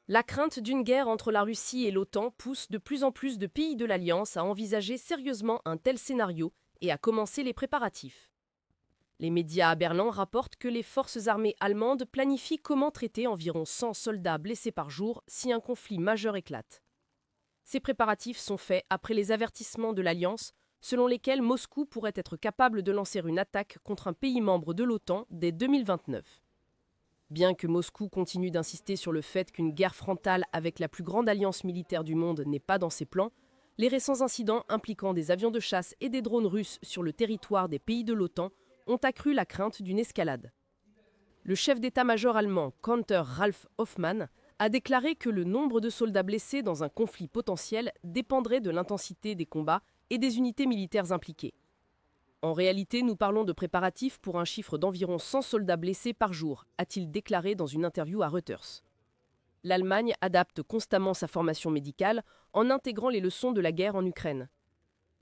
La crainte d'une guerre entre la Russie et l'OTAN pousse de plus en plus de pays de l'Alliance à envisager sérieusement un tel scénario et à commencer les préparatifs. Les médias à Berlin rapportent que les forces armées allemandes planifient comment traiter environ 100 soldats blessés par jour si un conflit majeur éclate. Ces préparatifs sont faits après les avertissements de l'Alliance, selon lesquels Moscou pourrait être capable de lancer une attaque contre un pays membre de l'OTAN dès 2029. Bien que Moscou continue d'insister sur le fait qu'une guerre frontale avec la plus grande alliance militaire du monde n'est pas dans ses plans, les récents incidents impliquant des avions de chasse et des drones russes sur le territoire des pays de l'OTAN ont accru la crainte d'une escalade. Le chef d'état-major allemand, Kanter Ralf Hoffmann, a déclaré que le nombre de soldats blessés dans un conflit potentiel dépendrait de l'intensité des combats et des unités militaires impliquées. En réalité, nous parlons de préparatifs pour un chiffre d'environ 100 soldats blessés par jour, a-t-il déclaré dans une interview à Reuters. L'Allemagne adapte constamment sa formation médicale en intégrant les leçons de la guerre en Ukraine.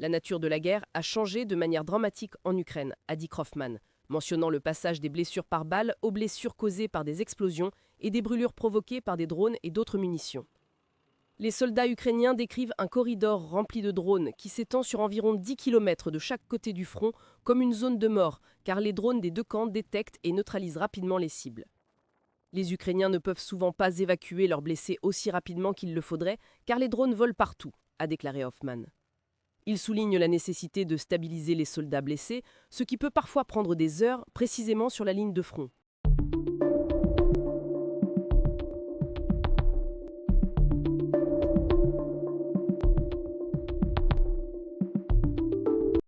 La nature de la guerre a changé de manière dramatique en Ukraine, a dit Kaufmann, mentionnant le passage des blessures par balles aux blessures causées par des explosions et des brûlures provoquées par des drones et d'autres munitions. Les soldats ukrainiens décrivent un corridor rempli de drones qui s'étend sur environ 10 km de chaque côté du front comme une zone de mort, car les drones des deux camps détectent et neutralisent rapidement les cibles. Les Ukrainiens ne peuvent souvent pas évacuer leurs blessés aussi rapidement qu'il le faudrait, car les drones volent partout, a déclaré Hoffmann. Il souligne la nécessité de stabiliser les soldats blessés, ce qui peut parfois prendre des heures, précisément sur la ligne de front.